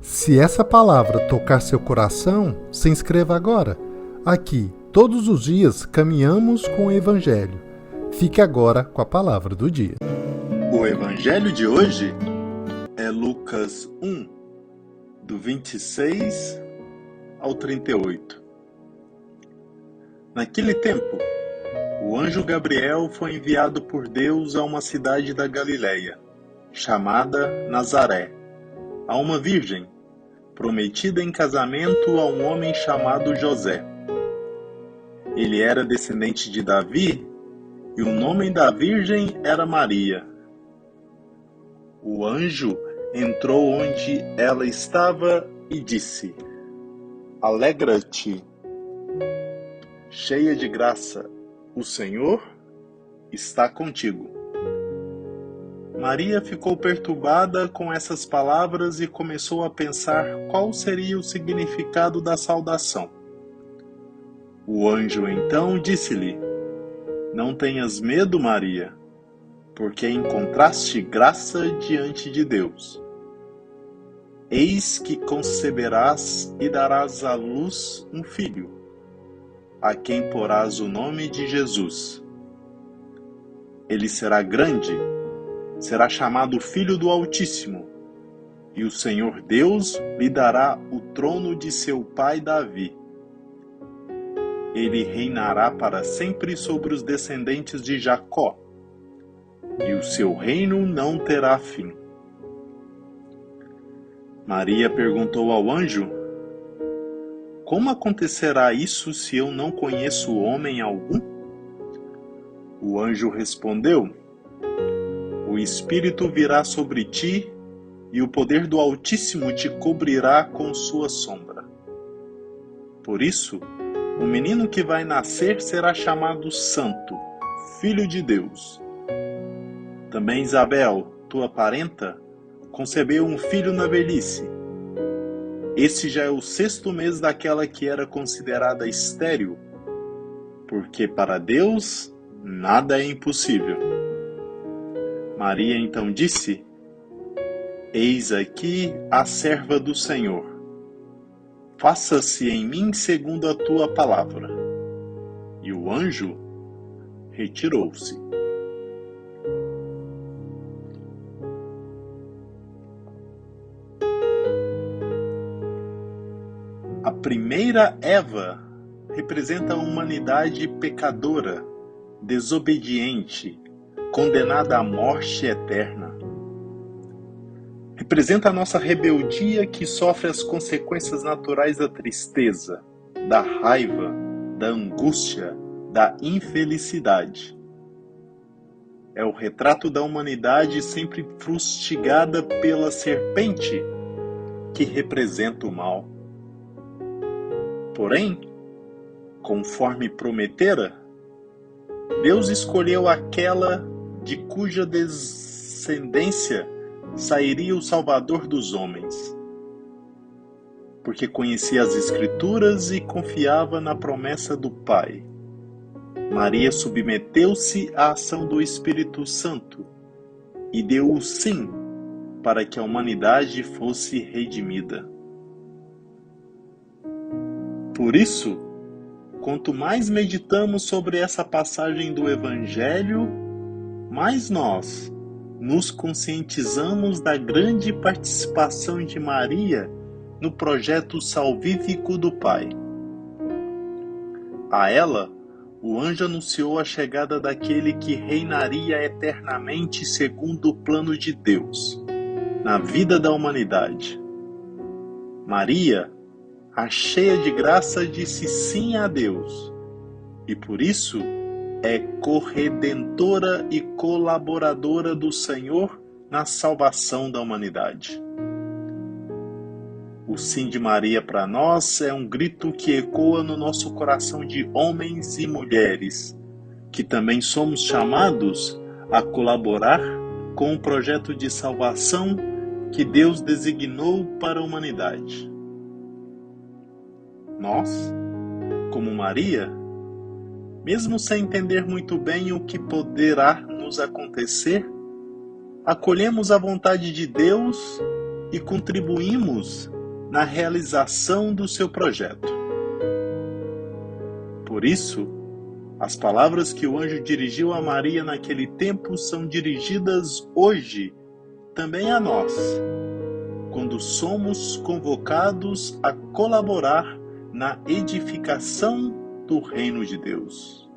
Se essa palavra tocar seu coração, se inscreva agora. Aqui, todos os dias, caminhamos com o Evangelho. Fique agora com a palavra do dia. O Evangelho de hoje é Lucas 1, do 26 ao 38. Naquele tempo, o anjo Gabriel foi enviado por Deus a uma cidade da Galileia, chamada Nazaré, a uma virgem, prometida em casamento a um homem chamado José. Ele era descendente de Davi, e o nome da virgem era Maria. O anjo entrou onde ela estava e disse: Alegra-te, cheia de graça, o Senhor está contigo. Maria ficou perturbada com essas palavras e começou a pensar qual seria o significado da saudação. O anjo então disse-lhe: Não tenhas medo, Maria, porque encontraste graça diante de Deus. Eis que conceberás e darás à luz um filho, a quem porás o nome de Jesus. Ele será grande, será chamado Filho do Altíssimo, e o Senhor Deus lhe dará o trono de seu pai Davi. Ele reinará para sempre sobre os descendentes de Jacó, e o seu reino não terá fim. Maria perguntou ao anjo: Como acontecerá isso se eu não conheço homem algum? O anjo respondeu: O Espírito virá sobre ti, e o poder do Altíssimo te cobrirá com sua sombra. Por isso, o menino que vai nascer será chamado Santo, Filho de Deus. Também Isabel, tua parenta, concebeu um filho na velhice. Esse já é o 6º mês daquela que era considerada estéril, porque para Deus nada é impossível. Maria então disse: Eis aqui a serva do Senhor. Faça-se em mim segundo a tua palavra. E o anjo retirou-se. A primeira Eva representa a humanidade pecadora, desobediente, condenada à morte eterna. Representa a nossa rebeldia que sofre as consequências naturais da tristeza, da raiva, da angústia, da infelicidade. É o retrato da humanidade sempre fustigada pela serpente que representa o mal. Porém, conforme prometera, Deus escolheu aquela de cuja descendência sairia o Salvador dos homens, porque conhecia as Escrituras e confiava na promessa do Pai. Maria submeteu-se à ação do Espírito Santo e deu o sim para que a humanidade fosse redimida. Por isso, quanto mais meditamos sobre essa passagem do Evangelho, mais nós nos conscientizamos da grande participação de Maria no projeto salvífico do Pai. A ela, o anjo anunciou a chegada daquele que reinaria eternamente segundo o plano de Deus, na vida da humanidade. Maria, a cheia de graça, disse sim a Deus, e por isso é corredentora e colaboradora do Senhor na salvação da humanidade. O sim de Maria para nós é um grito que ecoa no nosso coração de homens e mulheres, que também somos chamados a colaborar com o projeto de salvação que Deus designou para a humanidade. Nós, como Maria, mesmo sem entender muito bem o que poderá nos acontecer, acolhemos a vontade de Deus e contribuímos na realização do seu projeto. Por isso, as palavras que o anjo dirigiu a Maria naquele tempo são dirigidas hoje também a nós, quando somos convocados a colaborar na edificação do reino de Deus.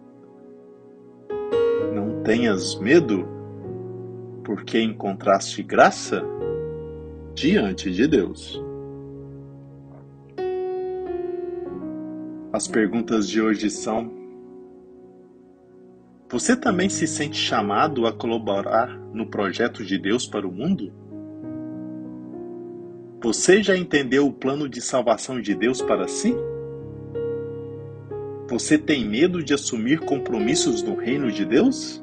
Não tenhas medo, porque encontraste graça diante de Deus. As perguntas de hoje são: você também se sente chamado a colaborar no projeto de Deus para o mundo? Você já entendeu o plano de salvação de Deus para si? Você tem medo de assumir compromissos no reino de Deus?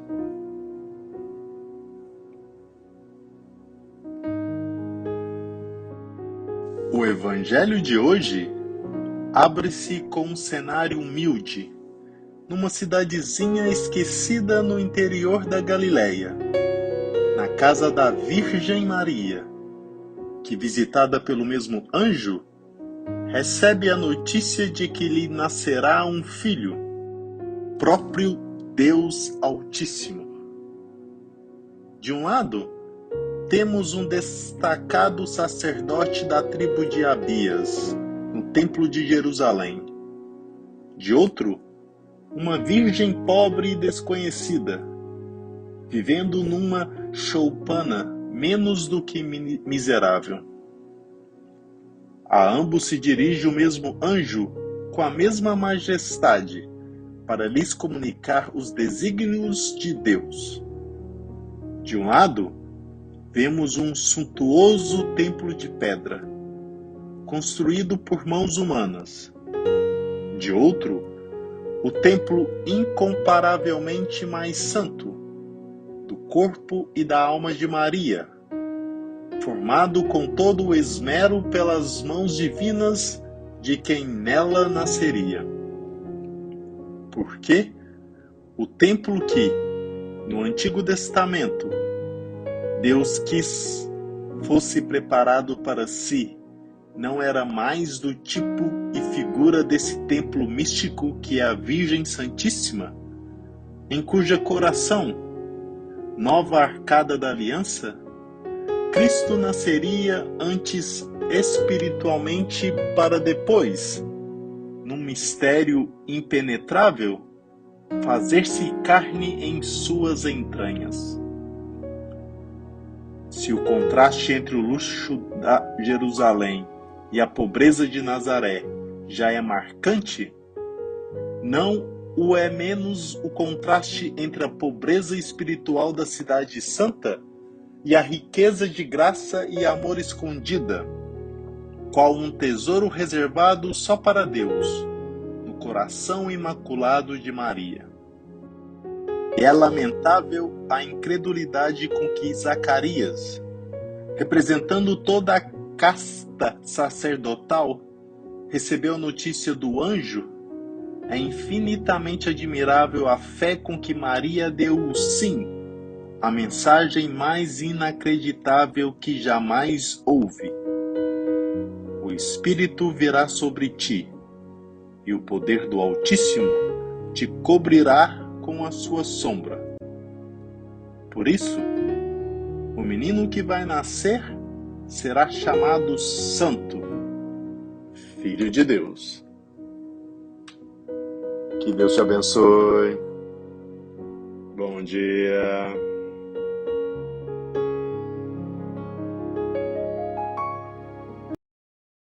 O Evangelho de hoje abre-se com um cenário humilde, numa cidadezinha esquecida no interior da Galileia, na casa da Virgem Maria, que, visitada pelo mesmo anjo, recebe a notícia de que lhe nascerá um filho, próprio Deus Altíssimo. De um lado, temos um destacado sacerdote da tribo de Abias, no Templo de Jerusalém. De outro, uma virgem pobre e desconhecida, vivendo numa choupana menos do que miserável. A ambos se dirige o mesmo anjo com a mesma majestade para lhes comunicar os desígnios de Deus. De um lado, vemos um suntuoso templo de pedra, construído por mãos humanas. De outro, o templo incomparavelmente mais santo, do corpo e da alma de Maria, formado com todo o esmero pelas mãos divinas de quem nela nasceria. Porque o templo que, no Antigo Testamento, Deus quis fosse preparado para si, não era mais do tipo e figura desse templo místico que é a Virgem Santíssima, em cuja coração, nova arcada da aliança, Cristo nasceria antes espiritualmente para depois, num mistério impenetrável, fazer-se carne em suas entranhas. Se o contraste entre o luxo da Jerusalém e a pobreza de Nazaré já é marcante, não o é menos o contraste entre a pobreza espiritual da cidade santa e a riqueza de graça e amor escondida, qual um tesouro reservado só para Deus, no coração imaculado de Maria. É lamentável a incredulidade com que Zacarias, representando toda a casta sacerdotal, recebeu a notícia do anjo. É infinitamente admirável a fé com que Maria deu o sim, a mensagem mais inacreditável que jamais houve. O Espírito virá sobre ti, e o poder do Altíssimo te cobrirá com a sua sombra. Por isso, o menino que vai nascer será chamado Santo, Filho de Deus. Que Deus te abençoe. Bom dia.